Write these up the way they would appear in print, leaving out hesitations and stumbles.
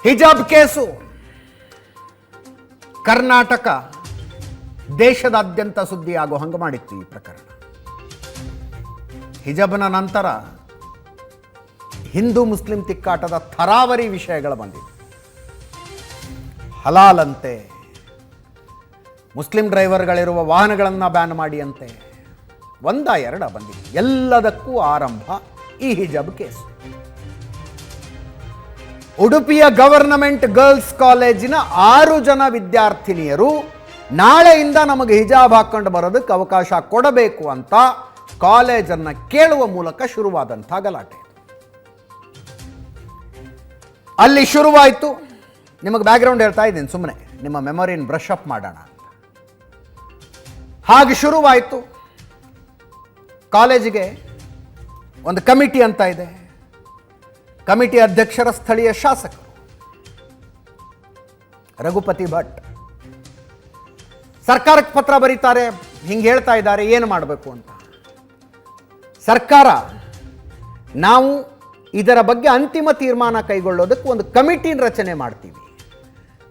ಹಿಜಾಬ್ ಕೇಸು ಕರ್ನಾಟಕ ದೇಶದಾದ್ಯಂತ ಸುದ್ದಿಯಾಗೋ ಹಂಗೆ ಮಾಡಿತ್ತು ಈ ಪ್ರಕರಣ. ಹಿಜಾಬ್ನ ನಂತರ ಹಿಂದೂ ಮುಸ್ಲಿಂ ತಿಕ್ಕಾಟದ ಥರಾವರಿ ವಿಷಯಗಳು ಬಂದಿವೆ. ಹಲಾಲ್ ಅಂತೆ, ಮುಸ್ಲಿಂ ಡ್ರೈವರ್ಗಳಿರುವ ವಾಹನಗಳನ್ನು ಬ್ಯಾನ್ ಮಾಡಿ ಅಂತೆ, ಒಂದ ಎರಡ ಬಂದಿದೆ. ಎಲ್ಲದಕ್ಕೂ ಆರಂಭ ಈ ಹಿಜಾಬ್ ಕೇಸು. ಉಡುಪಿಯ ಗವರ್ನಮೆಂಟ್ ಗರ್ಲ್ಸ್ ಕಾಲೇಜಿನ 6 ಜನ ವಿದ್ಯಾರ್ಥಿನಿಯರು ನಾಳೆಯಿಂದ ನಮಗೆ ಹಿಜಾಬ್ ಹಾಕೊಂಡು ಬರೋದಕ್ಕೆ ಅವಕಾಶ ಕೊಡಬೇಕು ಅಂತ ಕಾಲೇಜನ್ನು ಕೇಳುವ ಮೂಲಕ ಶುರುವಾದಂಥ ಗಲಾಟೆ. ಅಲ್ಲಿ ಶುರುವಾಯಿತು. ನಿಮಗೆ ಬ್ಯಾಕ್ಗ್ರೌಂಡ್ ಹೇಳ್ತಾ ಇದ್ದೀನಿ, ಸುಮ್ಮನೆ ನಿಮ್ಮ ಮೆಮೊರಿನ ಬ್ರಷ್ ಅಪ್ ಮಾಡೋಣ ಅಂತ. ಹಾಗೆ ಶುರುವಾಯಿತು. ಕಾಲೇಜಿಗೆ ಒಂದು ಕಮಿಟಿ ಅಂತ ಇದೆ. ಕಮಿಟಿ ಅಧ್ಯಕ್ಷರ ಸ್ಥಳೀಯ ಶಾಸಕರು ರಘುಪತಿ ಭಟ್ ಸರ್ಕಾರಕ್ಕೆ ಪತ್ರ ಬರೀತಾರೆ. ಹಿಂಗೆ ಹೇಳ್ತಾ ಇದ್ದಾರೆ, ಏನು ಮಾಡಬೇಕು ಅಂತ. ಸರ್ಕಾರ ನಾವು ಇದರ ಬಗ್ಗೆ ಅಂತಿಮ ತೀರ್ಮಾನ ಕೈಗೊಳ್ಳೋದಕ್ಕೆ ಒಂದು ಕಮಿಟಿನ ರಚನೆ ಮಾಡ್ತೀವಿ,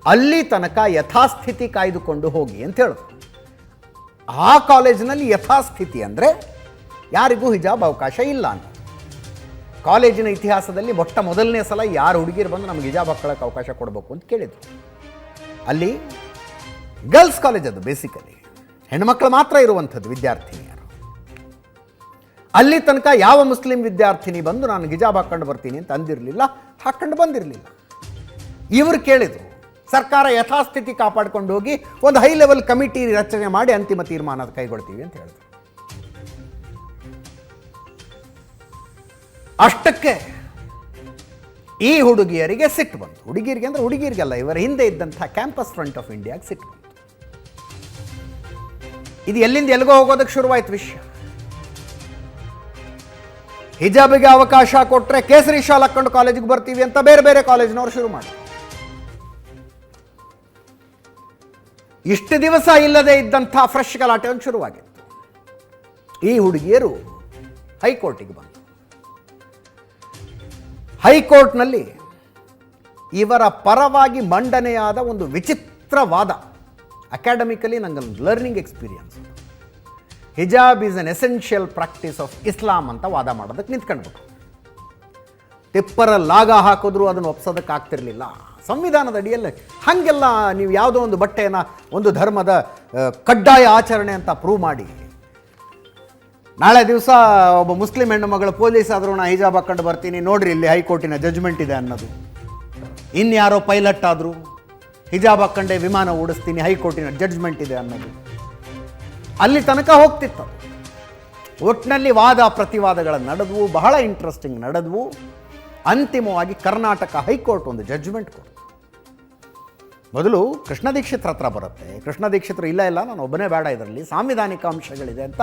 ಅಲ್ಲಿ ತನಕ ಯಥಾಸ್ಥಿತಿ ಕಾಯ್ದುಕೊಂಡು ಹೋಗಿ ಅಂತ ಹೇಳಿದ್ರು. ಆ ಕಾಲೇಜಿನಲ್ಲಿ ಯಥಾಸ್ಥಿತಿ ಅಂದರೆ ಯಾರಿಗೂ ಹಿಜಾಬ್ ಅವಕಾಶ ಇಲ್ಲ ಅಂತ. ಕಾಲೇಜಿನ ಇತಿಹಾಸದಲ್ಲಿ ಮೊದಲನೇ ಸಲ ಯಾರು ಹುಡುಗಿರು ಬಂದು ನಮಗೆ ಹಿಜಾಬ್ ಹಾಕೊಳ್ಳೋಕೆ ಅವಕಾಶ ಕೊಡಬೇಕು ಅಂತ ಕೇಳಿದರು. ಅಲ್ಲಿ ಗರ್ಲ್ಸ್ ಕಾಲೇಜ್, ಅದು ಬೇಸಿಕಲಿ ಹೆಣ್ಮಕ್ಳು ಮಾತ್ರ ಇರುವಂಥದ್ದು ವಿದ್ಯಾರ್ಥಿನಿಯರು. ಅಲ್ಲಿ ತನಕ ಯಾವ ಮುಸ್ಲಿಂ ವಿದ್ಯಾರ್ಥಿನಿ ಬಂದು ನಾನು ಹಿಜಾಬ್ ಹಾಕ್ಕೊಂಡು ಬರ್ತೀನಿ ಅಂತ ಅಂದಿರಲಿಲ್ಲ, ಹಾಕ್ಕೊಂಡು ಬಂದಿರಲಿಲ್ಲ. ಇವರು ಕೇಳಿದರು, ಸರ್ಕಾರ ಯಥಾಸ್ಥಿತಿ ಕಾಪಾಡ್ಕೊಂಡು ಹೋಗಿ ಒಂದು ಹೈ ಲೆವೆಲ್ ಕಮಿಟಿ ರಚನೆ ಮಾಡಿ ಅಂತಿಮ ತೀರ್ಮಾನ ಕೈಗೊಳ್ತೀವಿ ಅಂತ ಹೇಳಿದ್ರು. ಅಷ್ಟಕ್ಕೆ ಈ ಹುಡುಗಿಯರಿಗೆ ಸಿಟ್ಟು ಬಂತು. ಹುಡುಗಿಯರಿಗೆ ಅಂದರೆ ಹುಡುಗಿಯರಿಗೆಲ್ಲ, ಇವರ ಹಿಂದೆ ಇದ್ದಂಥ ಕ್ಯಾಂಪಸ್ ಫ್ರಂಟ್ ಆಫ್ ಇಂಡಿಯಾಗೆ ಸಿಟ್ಟು ಬಂತು. ಇದು ಎಲ್ಲಿಂದ ಎಲ್ಲಿಗೋ ಹೋಗೋದಕ್ಕೆ ಶುರುವಾಯಿತು ವಿಷಯ. ಹಿಜಾಬಿಗೆ ಅವಕಾಶ ಕೊಟ್ಟರೆ ಕೇಸರಿ ಶಾಲ್ ಹಾಕೊಂಡು ಕಾಲೇಜಿಗೆ ಬರ್ತೀವಿ ಅಂತ ಬೇರೆ ಬೇರೆ ಕಾಲೇಜಿನವರು ಶುರು ಮಾಡಿ, ಇಷ್ಟು ದಿವಸ ಇಲ್ಲದೆ ಇದ್ದಂಥ ಫ್ರೆಶ್ ಗಲಾಟೆ ಒಂದು ಶುರುವಾಗಿತ್ತು. ಈ ಹುಡುಗಿಯರು ಹೈಕೋರ್ಟಿಗೆ ಬಂತು. ಹೈಕೋರ್ಟ್ನಲ್ಲಿ ಇವರ ಪರವಾಗಿ ಮಂಡನೆಯಾದ ಒಂದು ವಿಚಿತ್ರ ವಾದ, ಅಕಾಡೆಮಿಕಲಿ ನನಗೊಂದು ಲರ್ನಿಂಗ್ ಎಕ್ಸ್ಪೀರಿಯನ್ಸ್. ಹಿಜಾಬ್ is an essential practice of ಇಸ್ಲಾಂ ಅಂತ ವಾದ ಮಾಡೋದಕ್ಕೆ ನಿಂತ್ಕೊಂಡ್ಬಿಟ್ಟು. ಟಿಪ್ಪರ ಲಾಗ ಹಾಕಿದ್ರು ಅದನ್ನು ಒಪ್ಸೋದಕ್ಕೆ ಆಗ್ತಿರ್ಲಿಲ್ಲ. ಸಂವಿಧಾನದ ಅಡಿಯಲ್ಲಿ ಹಾಗೆಲ್ಲ ನೀವು ಯಾವುದೋ ಒಂದು ಬಟ್ಟೆಯನ್ನು ಒಂದು ಧರ್ಮದ ಕಡ್ಡಾಯ ಆಚರಣೆ ಅಂತ ಪ್ರೂವ್ ಮಾಡಿ, ನಾಳೆ ದಿವಸ ಒಬ್ಬ ಮುಸ್ಲಿಂ ಹೆಣ್ಣು ಮಗಳು ಪೊಲೀಸ್ ಆದರೂ ನಾ ಹಿಜಾಬ್ ಹಾಕೊಂಡು ಬರ್ತೀನಿ ನೋಡ್ರಿ ಇಲ್ಲಿ ಹೈಕೋರ್ಟಿನ ಜಡ್ಜ್ಮೆಂಟ್ ಇದೆ ಅನ್ನೋದು, ಇನ್ಯಾರೋ ಪೈಲಟ್ ಆದರೂ ಹಿಜಾಬ್ ಹಾಕ್ಕೊಂಡೆ ವಿಮಾನ ಓಡಿಸ್ತೀನಿ ಹೈಕೋರ್ಟಿನ ಜಡ್ಜ್ಮೆಂಟ್ ಇದೆ ಅನ್ನೋದು, ಅಲ್ಲಿ ತನಕ ಹೋಗ್ತಿತ್ತು. ಒಟ್ಟಿನಲ್ಲಿ ವಾದ ಪ್ರತಿವಾದಗಳ ನಡೆದವು, ಬಹಳ ಇಂಟ್ರೆಸ್ಟಿಂಗ್ ನಡೆದವು. ಅಂತಿಮವಾಗಿ ಕರ್ನಾಟಕ ಹೈಕೋರ್ಟ್ ಒಂದು ಜಡ್ಜ್ಮೆಂಟ್ ಕೊಡ್ತು. ಮೊದಲು ಕೃಷ್ಣ ದೀಕ್ಷಿತ್ರ ಹತ್ರ ಬರುತ್ತೆ. ಕೃಷ್ಣ ದೀಕ್ಷಿತರು ಇಲ್ಲ ನಾನು ಒಬ್ಬನೇ ಬೇಡ, ಇದರಲ್ಲಿ ಸಾಂವಿಧಾನಿಕ ಅಂಶಗಳಿದೆ ಅಂತ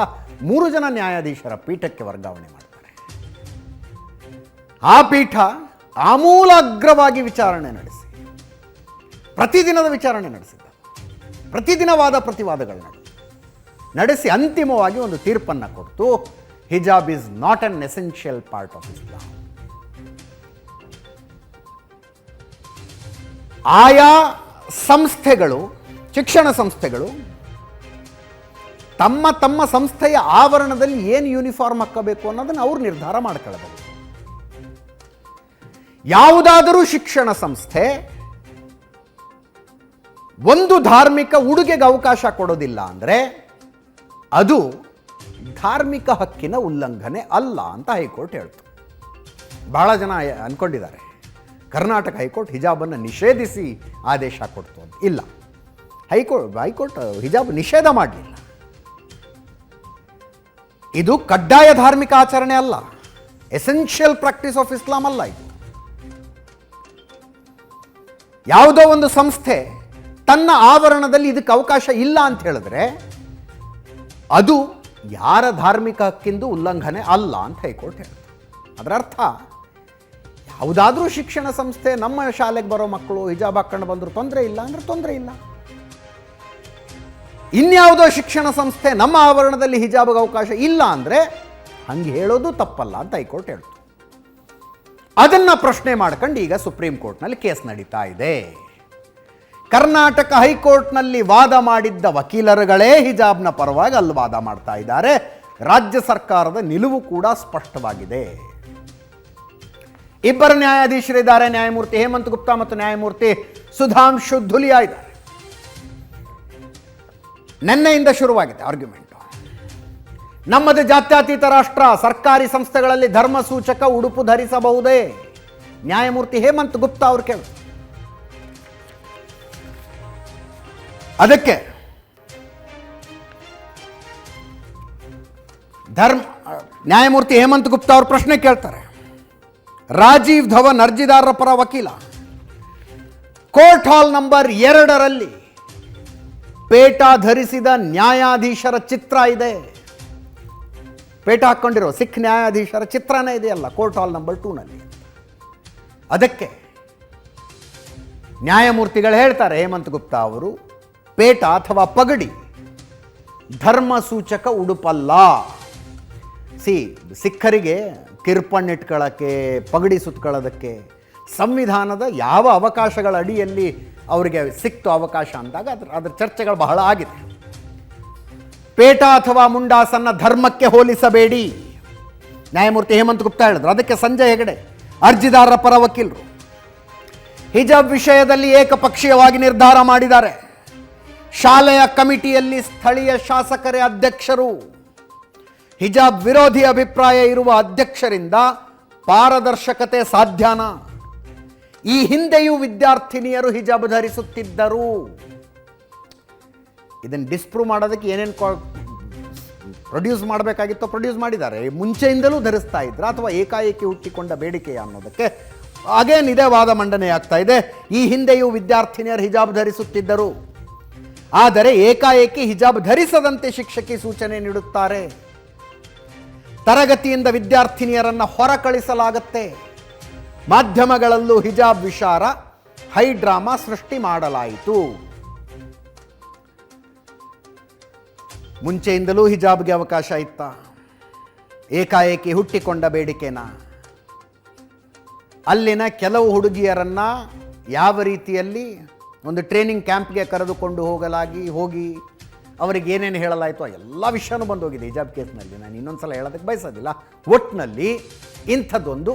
3 ಜನ ನ್ಯಾಯಾಧೀಶರ ಪೀಠಕ್ಕೆ ವರ್ಗಾವಣೆ ಮಾಡ್ತಾರೆ. ಆ ಪೀಠ ಆಮೂಲಾಗ್ರವಾಗಿ ವಿಚಾರಣೆ ನಡೆಸಿ, ಪ್ರತಿದಿನದ ವಿಚಾರಣೆ ನಡೆಸಿದ್ದ, ಪ್ರತಿದಿನ ವಾದ ಪ್ರತಿವಾದಗಳು ನಡೆಸಿ ಅಂತಿಮವಾಗಿ ಒಂದು ತೀರ್ಪನ್ನು ಕೊಡ್ತು. ಹಿಜಾಬ್ is not an essential part of ಇಸ್ಲಾಂ. ಆಯಾ ಸಂಸ್ಥೆಗಳು, ಶಿಕ್ಷಣ ಸಂಸ್ಥೆಗಳು ತಮ್ಮ ತಮ್ಮ ಸಂಸ್ಥೆಯ ಆವರಣದಲ್ಲಿ ಏನು ಯೂನಿಫಾರ್ಮ್ ಹಾಕಬೇಕು ಅನ್ನೋದನ್ನು ಅವ್ರು ನಿರ್ಧಾರ ಮಾಡ್ಕೊಳ್ಬೇಕು. ಯಾವುದಾದರೂ ಶಿಕ್ಷಣ ಸಂಸ್ಥೆ ಒಂದು ಧಾರ್ಮಿಕ ಉಡುಗೆಗೆ ಅವಕಾಶ ಕೊಡೋದಿಲ್ಲ ಅಂದರೆ ಅದು ಧಾರ್ಮಿಕ ಹಕ್ಕಿನ ಉಲ್ಲಂಘನೆ ಅಲ್ಲ ಅಂತ ಹೈಕೋರ್ಟ್ ಹೇಳ್ತು. ಬಹಳ ಜನ ಅಂದ್ಕೊಂಡಿದ್ದಾರೆ ಕರ್ನಾಟಕ ಹೈಕೋರ್ಟ್ ಹಿಜಾಬನ್ನು ನಿಷೇಧಿಸಿ ಆದೇಶ ಕೊಡ್ತು ಅಂತ. ಇಲ್ಲ, ಹೈಕೋರ್ಟ್ ಹಿಜಾಬ್ ನಿಷೇಧ ಮಾಡಲಿಲ್ಲ. ಇದು ಕಡ್ಡಾಯ ಧಾರ್ಮಿಕ ಆಚರಣೆ ಅಲ್ಲ, ಎಸೆನ್ಷಿಯಲ್ ಪ್ರಾಕ್ಟೀಸ್ ಆಫ್ ಇಸ್ಲಾಂ ಅಲ್ಲ. ಇದು ಯಾವುದೋ ಒಂದು ಸಂಸ್ಥೆ ತನ್ನ ಆವರಣದಲ್ಲಿ ಇದಕ್ಕೆ ಅವಕಾಶ ಇಲ್ಲ ಅಂತ ಹೇಳಿದ್ರೆ ಅದು ಯಾರ ಧಾರ್ಮಿಕ ಹಕ್ಕಿಂದು ಉಲ್ಲಂಘನೆ ಅಲ್ಲ ಅಂತ ಹೈಕೋರ್ಟ್ ಹೇಳ್ತು. ಅದರ ಅರ್ಥ ಯಾವುದಾದ್ರೂ ಶಿಕ್ಷಣ ಸಂಸ್ಥೆ ನಮ್ಮ ಶಾಲೆಗೆ ಬರೋ ಮಕ್ಕಳು ಹಿಜಾಬ್ ಹಾಕೊಂಡು ಬಂದರೂ ತೊಂದರೆ ಇಲ್ಲ ಅಂದರೆ ತೊಂದರೆ ಇಲ್ಲ. ಇನ್ಯಾವುದೋ ಶಿಕ್ಷಣ ಸಂಸ್ಥೆ ನಮ್ಮ ಆವರಣದಲ್ಲಿ ಹಿಜಾಬ್ಗೆ ಅವಕಾಶ ಇಲ್ಲ ಅಂದರೆ ಹಂಗೆ ಹೇಳೋದು ತಪ್ಪಲ್ಲ ಅಂತ ಹೈಕೋರ್ಟ್ ಹೇಳ್ತು. ಅದನ್ನು ಪ್ರಶ್ನೆ ಮಾಡ್ಕೊಂಡು ಈಗ ಸುಪ್ರೀಂ ಕೋರ್ಟ್ನಲ್ಲಿ ಕೇಸ್ ನಡೀತಾ ಇದೆ. ಕರ್ನಾಟಕ ಹೈಕೋರ್ಟ್ನಲ್ಲಿ ವಾದ ಮಾಡಿದ್ದ ವಕೀಲರುಗಳೇ ಹಿಜಾಬ್ನ ಪರವಾಗಿ ಅಲ್ಲಿ ವಾದ ಮಾಡ್ತಾ ಇದ್ದಾರೆ. ರಾಜ್ಯ ಸರ್ಕಾರದ ನಿಲುವು ಕೂಡ ಸ್ಪಷ್ಟವಾಗಿದೆ. ಇಬ್ಬರು ನ್ಯಾಯಾಧೀಶರಿದ್ದಾರೆ, ನ್ಯಾಯಮೂರ್ತಿ ಹೇಮಂತ್ ಗುಪ್ತಾ ಮತ್ತು ನ್ಯಾಯಮೂರ್ತಿ ಸುಧಾಂಶು ಧುಲಿಯಾ ಇದ್ದಾರೆ. ನಿನ್ನೆಯಿಂದ ಶುರುವಾಗಿದೆ ಆರ್ಗ್ಯುಮೆಂಟ್. ನಮ್ಮದು ಜಾತ್ಯತೀತ ರಾಷ್ಟ್ರ, ಸರ್ಕಾರಿ ಸಂಸ್ಥೆಗಳಲ್ಲಿ ಧರ್ಮ ಸೂಚಕ ಉಡುಪು ಧರಿಸಬಹುದೇ? ನ್ಯಾಯಮೂರ್ತಿ ಹೇಮಂತ್ ಗುಪ್ತಾ ಅವರು ಕೇಳಿ. ಅದಕ್ಕೆ ನ್ಯಾಯಮೂರ್ತಿ ಹೇಮಂತ್ ಗುಪ್ತಾ ಅವರು ಪ್ರಶ್ನೆ ಕೇಳ್ತಾರೆ. ರಾಜೀವ್ ಧವನ್ ಅರ್ಜಿದಾರರ ಪರ ವಕೀಲ, ಕೋರ್ಟ್ ಹಾಲ್ ನಂಬರ್ 2ರಲ್ಲಿ ಪೇಟ ಧರಿಸಿದ ನ್ಯಾಯಾಧೀಶರ ಚಿತ್ರ ಇದೆ. ಪೇಟ ಹಾಕ್ಕೊಂಡಿರೋ ಸಿಖ್ ನ್ಯಾಯಾಧೀಶರ ಚಿತ್ರನೇ ಇದೆಯಲ್ಲ ಕೋರ್ಟ್ ಹಾಲ್ ನಂಬರ್ 2ನಲ್ಲಿ. ಅದಕ್ಕೆ ನ್ಯಾಯಮೂರ್ತಿಗಳು ಹೇಳ್ತಾರೆ, ಹೇಮಂತ್ ಗುಪ್ತಾ ಅವರು, ಪೇಟ ಅಥವಾ ಪಗಡಿ ಧರ್ಮ ಸೂಚಕ ಉಡುಪಲ್ಲ. ಸಿಖ್ಖರಿಗೆ ಕಿರ್ಪಣ್ಣಿಟ್ಕೊಳ್ಳೋಕ್ಕೆ, ಪಗಡಿ ಸುತ್ಕೊಳ್ಳೋದಕ್ಕೆ ಸಂವಿಧಾನದ ಯಾವ ಅವಕಾಶಗಳ ಅಡಿಯಲ್ಲಿ ಅವರಿಗೆ ಸಿಕ್ತು ಅವಕಾಶ ಅಂದಾಗ ಅದರ ಚರ್ಚೆಗಳು ಬಹಳ ಆಗಿದೆ. ಪೇಟ ಅಥವಾ ಮುಂಡಾಸನ್ನ ಧರ್ಮಕ್ಕೆ ಹೋಲಿಸಬೇಡಿ, ನ್ಯಾಯಮೂರ್ತಿ ಹೇಮಂತ್ ಗುಪ್ತಾ ಹೇಳಿದ್ರು. ಅದಕ್ಕೆ ಸಂಜಯ್ ಹೆಗಡೆ ಅರ್ಜಿದಾರರ ಪರ ವಕೀಲರು ಹಿಜಾಬ್ ವಿಷಯದಲ್ಲಿ ಏಕಪಕ್ಷೀಯವಾಗಿ ನಿರ್ಧಾರ ಮಾಡಿದ್ದಾರೆ. ಶಾಲೆಯ ಕಮಿಟಿಯಲ್ಲಿ ಸ್ಥಳೀಯ ಶಾಸಕರೇ ಅಧ್ಯಕ್ಷರು. ಹಿಜಾಬ್ ವಿರೋಧಿ ಅಭಿಪ್ರಾಯ ಇರುವ ಅಧ್ಯಕ್ಷರಿಂದ ಪಾರದರ್ಶಕತೆ ಸಾಧ್ಯನಾ? ಈ ಹಿಂದೆಯೂ ವಿದ್ಯಾರ್ಥಿನಿಯರು ಹಿಜಾಬ್ ಧರಿಸುತ್ತಿದ್ದರು. ಇದನ್ನು ಡಿಸ್ಪ್ರೂವ್ ಮಾಡೋದಕ್ಕೆ ಏನೇನು ಪ್ರೊಡ್ಯೂಸ್ ಮಾಡಬೇಕಾಗಿತ್ತೋ ಪ್ರೊಡ್ಯೂಸ್ ಮಾಡಿದ್ದಾರೆ. ಮುಂಚೆಯಿಂದಲೂ ಧರಿಸ್ತಾ ಇದ್ರ ಅಥವಾ ಏಕಾಏಕಿ ಹುಟ್ಟಿಕೊಂಡ ಬೇಡಿಕೆಯ ಅನ್ನೋದಕ್ಕೆ ಹಾಗೇನು ಇದೇ ವಾದ ಮಂಡನೆ ಆಗ್ತಾ ಇದೆ. ಈ ಹಿಂದೆಯೂ ವಿದ್ಯಾರ್ಥಿನಿಯರು ಹಿಜಾಬ್ ಧರಿಸುತ್ತಿದ್ದರು, ಆದರೆ ಏಕಾಏಕಿ ಹಿಜಾಬ್ ಧರಿಸದಂತೆ ಶಿಕ್ಷಕಿ ಸೂಚನೆ ನೀಡುತ್ತಾರೆ. ತರಗತಿಯಿಂದ ವಿದ್ಯಾರ್ಥಿನಿಯರನ್ನು ಹೊರ ಕಳಿಸಲಾಗುತ್ತೆ. ಮಾಧ್ಯಮಗಳಲ್ಲೂ ಹಿಜಾಬ್ ವಿಚಾರ ಹೈ ಡ್ರಾಮಾ ಸೃಷ್ಟಿ ಮಾಡಲಾಯಿತು. ಮುಂಚೆಯಿಂದಲೂ ಹಿಜಾಬ್ಗೆ ಅವಕಾಶ ಇತ್ತ? ಏಕಾಏಕಿ ಹುಟ್ಟಿಕೊಂಡ ಬೇಡಿಕೆನ? ಅಲ್ಲಿನ ಕೆಲವು ಹುಡುಗಿಯರನ್ನು ಯಾವ ರೀತಿಯಲ್ಲಿ ಒಂದು ಟ್ರೈನಿಂಗ್ ಕ್ಯಾಂಪ್ಗೆ ಕರೆದುಕೊಂಡು ಹೋಗಿ ಅವರಿಗೆ ಏನೇನು ಹೇಳಲಾಯಿತು ಎಲ್ಲ ವಿಷಯನೂ ಬಂದೋಗಿದೆ ಹಿಜಾಬ್ ಕೇಸ್ನಲ್ಲಿ. ನಾನು ಇನ್ನೊಂದು ಸಲ ಹೇಳೋದಕ್ಕೆ ಬಯಸೋದಿಲ್ಲ. ಒಟ್ಟಿನಲ್ಲಿ ಇಂಥದ್ದೊಂದು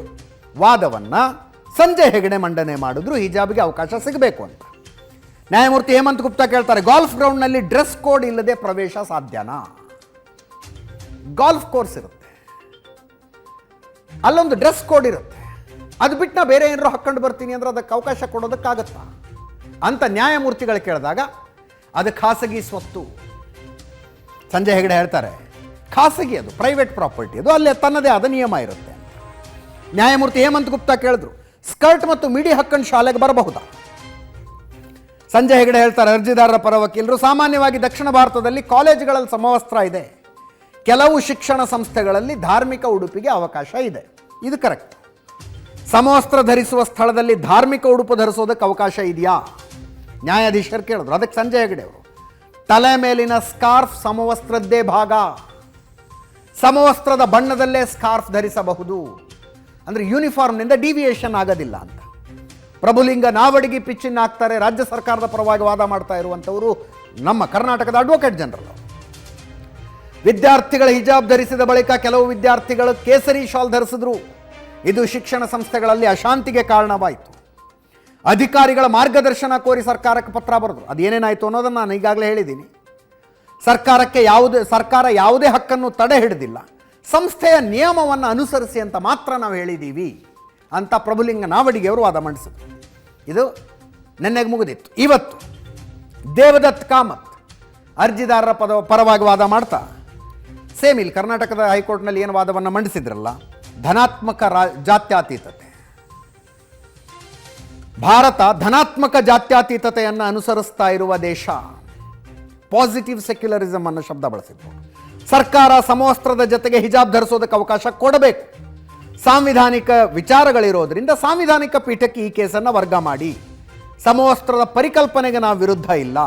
ವಾದವನ್ನು ಸಂಜಯ್ ಹೆಗಡೆ ಮಂಡನೆ ಮಾಡಿದ್ರು, ಹಿಜಾಬ್ಗೆ ಅವಕಾಶ ಸಿಗಬೇಕು ಅಂತ. ನ್ಯಾಯಮೂರ್ತಿ ಹೇಮಂತ್ ಗುಪ್ತಾ ಕೇಳ್ತಾರೆ, ಗಾಲ್ಫ್ ಗ್ರೌಂಡ್ನಲ್ಲಿ ಡ್ರೆಸ್ ಕೋಡ್ ಇಲ್ಲದೆ ಪ್ರವೇಶ ಸಾಧ್ಯನಾ? ಗಾಲ್ಫ್ ಕೋರ್ಸ್ ಇರುತ್ತೆ, ಅಲ್ಲೊಂದು ಡ್ರೆಸ್ ಕೋಡ್ ಇರುತ್ತೆ. ಅದು ಬಿಟ್ಟು ನಾ ಬೇರೆ ಏನಾರು ಹಾಕ್ಕೊಂಡು ಬರ್ತೀನಿ ಅಂದ್ರೆ ಅದಕ್ಕೆ ಅವಕಾಶ ಕೊಡೋದಕ್ಕಾಗತ್ತಾ ಅಂತ ನ್ಯಾಯಮೂರ್ತಿಗಳು ಕೇಳಿದಾಗ ಅದು ಖಾಸಗಿ ಸ್ವತ್ತು. ಸಂಜಯ್ ಹೆಗಡೆ ಹೇಳ್ತಾರೆ, ಖಾಸಗಿ, ಅದು ಪ್ರೈವೇಟ್ ಪ್ರಾಪರ್ಟಿ, ಅದು ಅಲ್ಲೇ ತನ್ನದೇ ಆದ ನಿಯಮ ಇರುತ್ತೆ. ನ್ಯಾಯಮೂರ್ತಿ ಹೇಮಂತ್ ಗುಪ್ತಾ ಕೇಳಿದ್ರು, ಸ್ಕರ್ಟ್ ಮತ್ತು ಮಿಡಿ ಹಾಕೊಂಡು ಶಾಲೆಗೆ ಬರಬಹುದಾ? ಸಂಜಯ್ ಹೆಗಡೆ ಹೇಳ್ತಾರೆ, ಅರ್ಜಿದಾರರ ಪರ ವಕೀಲರು, ಸಾಮಾನ್ಯವಾಗಿ ದಕ್ಷಿಣ ಭಾರತದಲ್ಲಿ ಕಾಲೇಜುಗಳಲ್ಲಿ ಸಮವಸ್ತ್ರ ಇದೆ, ಕೆಲವು ಶಿಕ್ಷಣ ಸಂಸ್ಥೆಗಳಲ್ಲಿ ಧಾರ್ಮಿಕ ಉಡುಪಿಗೆ ಅವಕಾಶ ಇದೆ. ಇದು ಕರೆಕ್ಟ್. ಸಮವಸ್ತ್ರ ಧರಿಸುವ ಸ್ಥಳದಲ್ಲಿ ಧಾರ್ಮಿಕ ಉಡುಪು ಧರಿಸೋದಕ್ಕೆ ಅವಕಾಶ ಇದೆಯಾ? ನ್ಯಾಯಾಧೀಶರು ಕೇಳಿದ್ರು. ಅದಕ್ಕೆ ಸಂಜಯ್ ಹೆಗಡೆ ಅವರು, ತಲೆ ಮೇಲಿನ ಸ್ಕಾರ್ಫ್ ಸಮವಸ್ತ್ರದ್ದೇ ಭಾಗ, ಸಮವಸ್ತ್ರದ ಬಣ್ಣದಲ್ಲೇ ಸ್ಕಾರ್ಫ್ ಧರಿಸಬಹುದು, ಅಂದರೆ ಯೂನಿಫಾರ್ಮ್ನಿಂದ ಡಿವಿಯೇಷನ್ ಆಗೋದಿಲ್ಲ ಅಂತ. ಪ್ರಭುಲಿಂಗ ನಾವಡಿಗೆ ಪಿಚ್ಚಿನ ಹಾಕ್ತಾರೆ. ರಾಜ್ಯ ಸರ್ಕಾರದ ಪರವಾಗಿ ವಾದ ಮಾಡ್ತಾ ಇರುವಂಥವರು ನಮ್ಮ ಕರ್ನಾಟಕದ ಅಡ್ವೊಕೇಟ್ ಜನರಲ್. ವಿದ್ಯಾರ್ಥಿಗಳ ಹಿಜಾಬ್ ಧರಿಸಿದ ಬಳಿಕ ಕೆಲವು ವಿದ್ಯಾರ್ಥಿಗಳು ಕೇಸರಿ ಶಾಲ್ ಧರಿಸಿದ್ರು. ಇದು ಶಿಕ್ಷಣ ಸಂಸ್ಥೆಗಳಲ್ಲಿ ಅಶಾಂತಿಗೆ ಕಾರಣವಾಯಿತು. ಅಧಿಕಾರಿಗಳ ಮಾರ್ಗದರ್ಶನ ಕೋರಿ ಸರ್ಕಾರಕ್ಕೆ ಪತ್ರ ಬರೆದ್ರು. ಅದೇನೇನಾಯಿತು ಅನ್ನೋದನ್ನು ನಾನು ಈಗಾಗಲೇ ಹೇಳಿದ್ದೀನಿ. ಸರ್ಕಾರ ಯಾವುದೇ ಹಕ್ಕನ್ನು ತಡೆ ಹಿಡಿದಿಲ್ಲ, ಸಂಸ್ಥೆಯ ನಿಯಮವನ್ನು ಅನುಸರಿಸಿ ಅಂತ ಮಾತ್ರ ನಾವು ಹೇಳಿದ್ದೀವಿ ಅಂತ ಪ್ರಭುಲಿಂಗ ನಾವಡಿಗೆಯವರು ವಾದ ಮಂಡಿಸಿದ್ರು. ಇದು ನೆನ್ನೆಗೆ ಮುಗಿದಿತ್ತು. ಇವತ್ತು ದೇವದತ್ ಕಾಮತ್ ಅರ್ಜಿದಾರರ ಪರವಾಗಿ ವಾದ ಮಾಡ್ತಾ ಸೇಮ್ ಇಲ್ಲಿ ಕರ್ನಾಟಕದ ಹೈಕೋರ್ಟ್ನಲ್ಲಿ ಏನು ವಾದವನ್ನು ಮಂಡಿಸಿದ್ರಲ್ಲ, ಧನಾತ್ಮಕ ಜಾತ್ಯತೀತತೆ, ಭಾರತ ಧನಾತ್ಮಕ ಜಾತ್ಯತೀತತೆಯನ್ನು ಅನುಸರಿಸ್ತಾ ಇರುವ ದೇಶ, ಪಾಸಿಟಿವ್ ಸೆಕ್ಯುಲರಿಸಮ್ ಅನ್ನೋ ಶಬ್ದ ಬಳಸಿದ್ರು. ಸರ್ಕಾರ ಸಮವಸ್ತ್ರದ ಜೊತೆಗೆ ಹಿಜಾಬ್ ಧರಿಸೋದಕ್ಕೆ ಅವಕಾಶ ಕೊಡಬೇಕು. ಸಾಂವಿಧಾನಿಕ ವಿಚಾರಗಳಿರೋದ್ರಿಂದ ಸಾಂವಿಧಾನಿಕ ಪೀಠಕ್ಕೆ ಈ ಕೇಸನ್ನು ವರ್ಗ ಮಾಡಿ. ಸಮವಸ್ತ್ರದ ಪರಿಕಲ್ಪನೆಗೆ ನಾವು ವಿರುದ್ಧ ಇಲ್ಲ.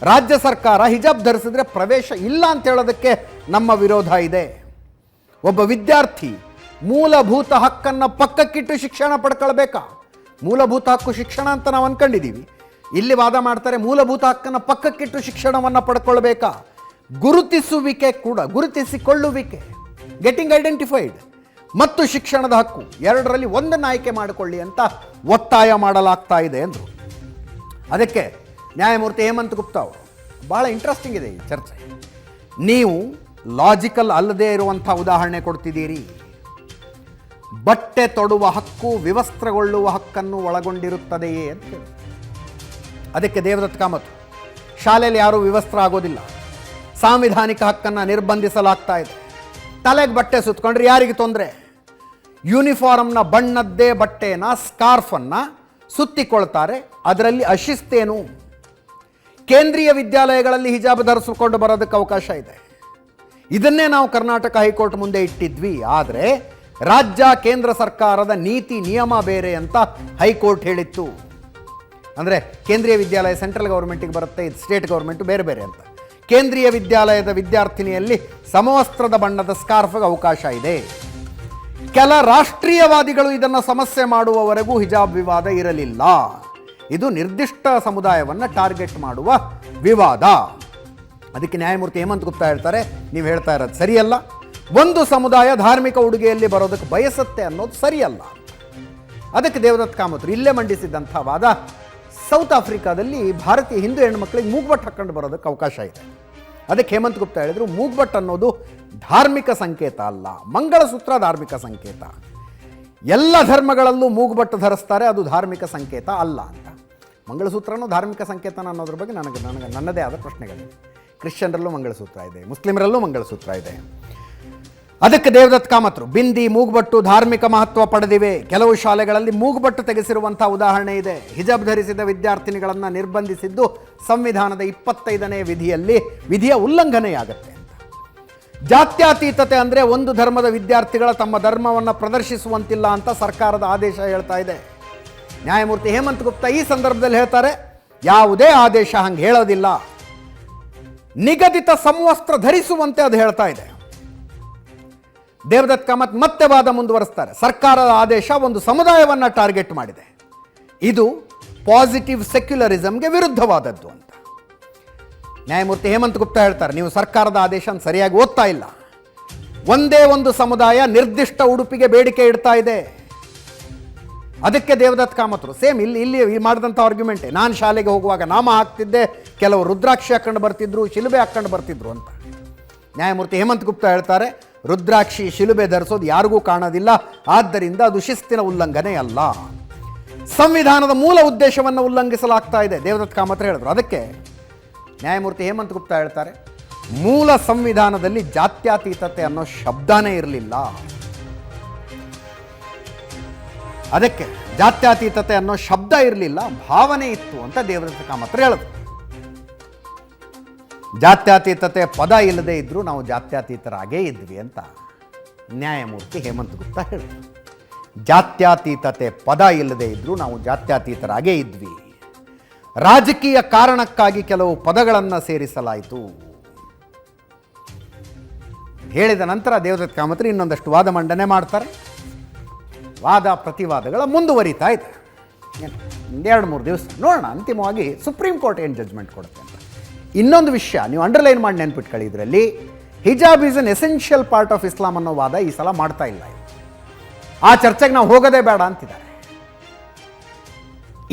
ರಾಜ್ಯ ಸರ್ಕಾರ ಹಿಜಾಬ್ ಧರಿಸಿದ್ರೆ ಪ್ರವೇಶ ಇಲ್ಲ ಅಂತ ಹೇಳೋದಕ್ಕೆ ನಮ್ಮ ವಿರೋಧ ಇದೆ. ಒಬ್ಬ ವಿದ್ಯಾರ್ಥಿ ಮೂಲಭೂತ ಹಕ್ಕನ್ನು ಪಕ್ಕಕ್ಕಿಟ್ಟು ಶಿಕ್ಷಣ ಪಡ್ಕೊಳ್ಬೇಕಾ? ಮೂಲಭೂತ ಹಕ್ಕು ಶಿಕ್ಷಣ ಅಂತ ನಾವು ಅಂದ್ಕೊಂಡಿದ್ದೀವಿ. ಇಲ್ಲಿ ವಾದ ಮಾಡ್ತಾರೆ ಮೂಲಭೂತ ಹಕ್ಕನ್ನು ಪಕ್ಕಕ್ಕಿಟ್ಟು ಶಿಕ್ಷಣವನ್ನು ಪಡ್ಕೊಳ್ಬೇಕಾ? ಗುರುತಿಸುವಿಕೆ ಕೂಡ, ಗುರುತಿಸಿಕೊಳ್ಳುವಿಕೆ, ಗೆಟಿಂಗ್ ಐಡೆಂಟಿಫೈಡ್ ಮತ್ತು ಶಿಕ್ಷಣದ ಹಕ್ಕು ಎರಡರಲ್ಲಿ ಒಂದನ್ನು ಆಯ್ಕೆ ಮಾಡಿಕೊಳ್ಳಿ ಅಂತ ಒತ್ತಾಯ ಮಾಡಲಾಗ್ತಾ ಇದೆ ಅಂದರು. ಅದಕ್ಕೆ ನ್ಯಾಯಮೂರ್ತಿ ಹೇಮಂತ್ ಗುಪ್ತಾ ಅವರು, ಭಾಳ ಇಂಟ್ರೆಸ್ಟಿಂಗ್ ಇದೆ ಈ ಚರ್ಚೆ, ನೀವು ಲಾಜಿಕಲ್ ಅಲ್ಲದೆ ಇರುವಂಥ ಉದಾಹರಣೆ ಕೊಡ್ತಿದ್ದೀರಿ. ಬಟ್ಟೆ ತೊಡುವ ಹಕ್ಕು ವಿವಸ್ತ್ರಗೊಳ್ಳುವ ಹಕ್ಕನ್ನು ಒಳಗೊಂಡಿರುತ್ತದೆಯೇ ಅಂತ ಹೇಳಿ. ಅದಕ್ಕೆ ದೇವದತ್ ಕಾಮತ್, ಶಾಲೆಯಲ್ಲಿ ಯಾರೂ ವಿವಸ್ತ್ರ ಆಗೋದಿಲ್ಲ, ಸಾಂವಿಧಾನಿಕ ಹಕ್ಕನ್ನು ನಿರ್ಬಂಧಿಸಲಾಗ್ತಾ ಇದೆ. ತಲೆಗೆ ಬಟ್ಟೆ ಸುತ್ತಕೊಂಡ್ರೆ ಯಾರಿಗೆ ತೊಂದರೆ? ಯೂನಿಫಾರ್ಮ್ನ ಬಣ್ಣದ್ದೇ ಬಟ್ಟೆನ, ಸ್ಕಾರ್ಫನ್ನು ಸುತ್ತಿಕೊಳ್ತಾರೆ, ಅದರಲ್ಲಿ ಅಶಿಸ್ತೇನು? ಕೇಂದ್ರೀಯ ವಿದ್ಯಾಲಯಗಳಲ್ಲಿ ಹಿಜಾಬ್ ಧರಿಸಿಕೊಂಡು ಬರೋದಕ್ಕೆ ಅವಕಾಶ ಇದೆ. ಇದನ್ನೇ ನಾವು ಕರ್ನಾಟಕ ಹೈಕೋರ್ಟ್ ಮುಂದೆ ಇಟ್ಟಿದ್ವಿ. ಆದರೆ ರಾಜ್ಯ ಕೇಂದ್ರ ಸರ್ಕಾರದ ನೀತಿ ನಿಯಮ ಬೇರೆ ಅಂತ ಹೈಕೋರ್ಟ್ ಹೇಳಿತ್ತು. ಅಂದರೆ ಕೇಂದ್ರೀಯ ವಿದ್ಯಾಲಯ ಸೆಂಟ್ರಲ್ ಗೌರ್ಮೆಂಟಿಗೆ ಬರುತ್ತೆ, ಇದು ಸ್ಟೇಟ್ ಗೌರ್ಮೆಂಟು ಬೇರೆ ಬೇರೆ ಅಂತ. ಕೇಂದ್ರೀಯ ವಿದ್ಯಾಲಯದ ವಿದ್ಯಾರ್ಥಿನಿಯಲ್ಲಿ ಸಮವಸ್ತ್ರದ ಬಣ್ಣದ ಸ್ಕಾರ್ಫ್ಗೆ ಅವಕಾಶ ಇದೆ. ಕೆಲ ರಾಷ್ಟ್ರೀಯವಾದಿಗಳು ಇದನ್ನು ಸಮಸ್ಯೆ ಮಾಡುವವರೆಗೂ ಹಿಜಾಬ್ ವಿವಾದ ಇರಲಿಲ್ಲ. ಇದು ನಿರ್ದಿಷ್ಟ ಸಮುದಾಯವನ್ನು ಟಾರ್ಗೆಟ್ ಮಾಡುವ ವಿವಾದ. ಅದಕ್ಕೆ ನ್ಯಾಯಮೂರ್ತಿ ಹೇಮಂತ್ ಗುಪ್ತಾ ಹೇಳ್ತಾರೆ, ನೀವು ಹೇಳ್ತಾ ಇರೋದು ಸರಿಯಲ್ಲ, ಒಂದು ಸಮುದಾಯ ಧಾರ್ಮಿಕ ಉಡುಗೆಯಲ್ಲಿ ಬರೋದಕ್ಕೆ ಬಯಸುತ್ತೆ ಅನ್ನೋದು ಸರಿಯಲ್ಲ. ಅದಕ್ಕೆ ದೇವದತ್ ಕಾಮತ್ರು ಇಲ್ಲೇ ಮಂಡಿಸಿದಂಥ ವಾದ, ಸೌತ್ ಆಫ್ರಿಕಾದಲ್ಲಿ ಭಾರತೀಯ ಹಿಂದೂ ಹೆಣ್ಣುಮಕ್ಕಳಿಗೆ ಮೂಗ್ಬಟ್ಟು ಹಾಕ್ಕೊಂಡು ಬರೋದಕ್ಕೆ ಅವಕಾಶ ಇದೆ. ಅದಕ್ಕೆ ಹೇಮಂತ್ ಗುಪ್ತಾ ಹೇಳಿದರು, ಮೂಗ್ಬಟ್ಟು ಅನ್ನೋದು ಧಾರ್ಮಿಕ ಸಂಕೇತ ಅಲ್ಲ, ಮಂಗಳಸೂತ್ರ ಧಾರ್ಮಿಕ ಸಂಕೇತ. ಎಲ್ಲ ಧರ್ಮಗಳಲ್ಲೂ ಮೂಗ್ಬಟ್ಟು ಧರಿಸ್ತಾರೆ, ಅದು ಧಾರ್ಮಿಕ ಸಂಕೇತ ಅಲ್ಲ ಅಂತ. ಮಂಗಳಸೂತ್ರನೂ ಧಾರ್ಮಿಕ ಸಂಕೇತನ ಅನ್ನೋದ್ರ ಬಗ್ಗೆ ನನ್ನದೇ ಆದ ಪ್ರಶ್ನೆಗಳಿವೆ. ಕ್ರಿಶ್ಚಿಯನ್ರಲ್ಲೂ ಮಂಗಳಸೂತ್ರ ಇದೆ, ಮುಸ್ಲಿಮರಲ್ಲೂ ಮಂಗಳಸೂತ್ರ ಇದೆ. ಅದಕ್ಕೆ ದೇವದತ್ ಕಾಮತ್ರು, ಬಿಂದಿ ಮೂಗ್ಬಟ್ಟು ಧಾರ್ಮಿಕ ಮಹತ್ವ ಪಡೆದಿವೆ. ಕೆಲವು ಶಾಲೆಗಳಲ್ಲಿ ಮೂಗ್ಬಟ್ಟು ತೆಗೆಸಿರುವಂಥ ಉದಾಹರಣೆ ಇದೆ. ಹಿಜಾಬ್ ಧರಿಸಿದ ವಿದ್ಯಾರ್ಥಿನಿಗಳನ್ನು ನಿರ್ಬಂಧಿಸಿದ್ದು ಸಂವಿಧಾನದ 25ನೇ ವಿಧಿಯ ಉಲ್ಲಂಘನೆಯಾಗತ್ತೆ ಅಂತ. ಜಾತ್ಯತೀತತೆ ಅಂದರೆ ಒಂದು ಧರ್ಮದ ವಿದ್ಯಾರ್ಥಿಗಳ ತಮ್ಮ ಧರ್ಮವನ್ನು ಪ್ರದರ್ಶಿಸುವಂತಿಲ್ಲ ಅಂತ ಸರ್ಕಾರದ ಆದೇಶ ಹೇಳ್ತಾ ಇದೆ. ನ್ಯಾಯಮೂರ್ತಿ ಹೇಮಂತ್ ಗುಪ್ತಾ ಈ ಸಂದರ್ಭದಲ್ಲಿ ಹೇಳ್ತಾರೆ, ಯಾವುದೇ ಆದೇಶ ಹಂಗೆ ಹೇಳೋದಿಲ್ಲ, ನಿಗದಿತ ಸಮವಸ್ತ್ರ ಧರಿಸುವಂತೆ ಅದು ಹೇಳ್ತಾ ಇದೆ. ದೇವದತ್ ಕಾಮತ್ ಮತ್ತೆ ವಾದ ಮುಂದುವರಿಸ್ತಾರೆ, ಸರ್ಕಾರದ ಆದೇಶ ಒಂದು ಸಮುದಾಯವನ್ನು ಟಾರ್ಗೆಟ್ ಮಾಡಿದೆ, ಇದು ಪಾಸಿಟಿವ್ ಸೆಕ್ಯುಲರಿಸಮ್ಗೆ ವಿರುದ್ಧವಾದದ್ದು ಅಂತ. ನ್ಯಾಯಮೂರ್ತಿ ಹೇಮಂತ್ ಗುಪ್ತಾ ಹೇಳ್ತಾರೆ, ನೀವು ಸರ್ಕಾರದ ಆದೇಶ ಸರಿಯಾಗಿ ಓದ್ತಾ ಇಲ್ಲ. ಒಂದೇ ಒಂದು ಸಮುದಾಯ ನಿರ್ದಿಷ್ಟ ಉಡುಪಿಗೆ ಬೇಡಿಕೆ ಇಡ್ತಾ ಇದೆ. ಅದಕ್ಕೆ ದೇವದತ್ ಕಾಮತ್ರು ಸೇಮ್ ಇಲ್ಲಿ ಮಾಡಿದಂಥ ಆರ್ಗ್ಯುಮೆಂಟೇ, ನಾನು ಶಾಲೆಗೆ ಹೋಗುವಾಗ ನಾಮ ಹಾಕ್ತಿದ್ದೆ, ಕೆಲವು ರುದ್ರಾಕ್ಷಿ ಹಾಕ್ಕೊಂಡು ಬರ್ತಿದ್ರು, ಶಿಲುಬೆ ಹಾಕ್ಕೊಂಡು ಬರ್ತಿದ್ರು ಅಂತ. ನ್ಯಾಯಮೂರ್ತಿ ಹೇಮಂತ್ ಗುಪ್ತಾ ಹೇಳ್ತಾರೆ, ರುದ್ರಾಕ್ಷಿ ಶಿಲುಬೆ ಧರಿಸೋದು ಯಾರಿಗೂ ಕಾಣೋದಿಲ್ಲ, ಆದ್ದರಿಂದ ಅದು ಶಿಸ್ತಿನ ಉಲ್ಲಂಘನೆ ಅಲ್ಲ, ಸಂವಿಧಾನದ ಮೂಲ ಉದ್ದೇಶವನ್ನು ಉಲ್ಲಂಘಿಸಲಾಗ್ತಾ ಇದೆ, ದೇವದತ್ ಕಾಮತ್ ಹೇಳಿದ್ರು. ಅದಕ್ಕೆ ನ್ಯಾಯಮೂರ್ತಿ ಹೇಮಂತ್ ಗುಪ್ತಾ ಹೇಳ್ತಾರೆ, ಮೂಲ ಸಂವಿಧಾನದಲ್ಲಿ ಜಾತ್ಯತೀತತೆ ಅನ್ನೋ ಶಬ್ದನೇ ಇರಲಿಲ್ಲ. ಅದಕ್ಕೆ ಜಾತ್ಯತೀತತೆ ಅನ್ನೋ ಶಬ್ದ ಇರಲಿಲ್ಲ, ಭಾವನೆ ಇತ್ತು ಅಂತ ದೇವದತ್ ಕಾಮತ್ರು ಹೇಳಿದ್ರು. ಜಾತ್ಯತೀತತೆ ಪದ ಇಲ್ಲದೆ ಇದ್ದರೂ ನಾವು ಜಾತ್ಯತೀತರಾಗೇ ಇದ್ವಿ ಅಂತ ನ್ಯಾಯಮೂರ್ತಿ ಹೇಮಂತ್ ಗುಪ್ತಾ ಹೇಳಿದರು. ಜಾತ್ಯತೀತತೆ ಪದ ಇಲ್ಲದೆ ಇದ್ದರೂ ನಾವು ಜಾತ್ಯತೀತರಾಗೇ ಇದ್ವಿ, ರಾಜಕೀಯ ಕಾರಣಕ್ಕಾಗಿ ಕೆಲವು ಪದಗಳನ್ನು ಸೇರಿಸಲಾಯಿತು. ಹೇಳಿದ ನಂತರ ದೇವದತ್ ಕಾಮತ್ರು ಇನ್ನೊಂದಷ್ಟು ವಾದ ಮಂಡನೆ ಮಾಡ್ತಾರೆ. ವಾದ ಪ್ರತಿವಾದಗಳ ಮುಂದುವರಿತಾ ಇದೆ. 2-3 ದಿವಸ ನೋಡೋಣ, ಅಂತಿಮವಾಗಿ ಸುಪ್ರೀಂ ಕೋರ್ಟ್ ಏನು ಜಡ್ಜ್ಮೆಂಟ್ ಕೊಡುತ್ತೆ ಅಂತ. ಇನ್ನೊಂದು ವಿಷಯ ನೀವು ಅಂಡರ್ಲೈನ್ ಮಾಡಿ ನೆನ್ಪಿಟ್ಕೊಳ್ಳಿ, ಇದರಲ್ಲಿ ಹಿಜಾಬ್ is an essential part of ಇಸ್ಲಾಂ ಅನ್ನೋ ವಾದ ಈ ಸಲ ಮಾಡ್ತಾ ಇಲ್ಲ. ಆ ಚರ್ಚೆಗೆ ನಾವು ಹೋಗೋದೇ ಬೇಡ ಅಂತಿದ್ದಾರೆ.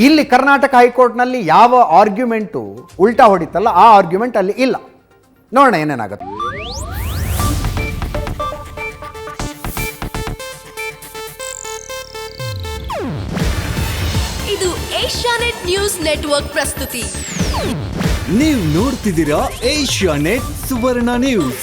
ಇಲ್ಲಿ ಕರ್ನಾಟಕ ಹೈಕೋರ್ಟ್ನಲ್ಲಿ ಯಾವ ಆರ್ಗ್ಯುಮೆಂಟು ಉಲ್ಟಾ ಹೊಡಿತಲ್ಲ, ಆ ಆರ್ಗ್ಯುಮೆಂಟ್ ಅಲ್ಲಿ ಇಲ್ಲ. ನೋಡೋಣ ಏನೇನಾಗುತ್ತೆ. ಇದು ಏಷ್ಯಾನೆಟ್ ನ್ಯೂಸ್ ನೆಟ್ವರ್ಕ್ ಪ್ರಸ್ತುತಿ. ನೀವು ನೋಡ್ತಿದ್ದೀರಾ ಏಷ್ಯಾನೆಟ್ ಸುವರ್ಣ ನ್ಯೂಸ್.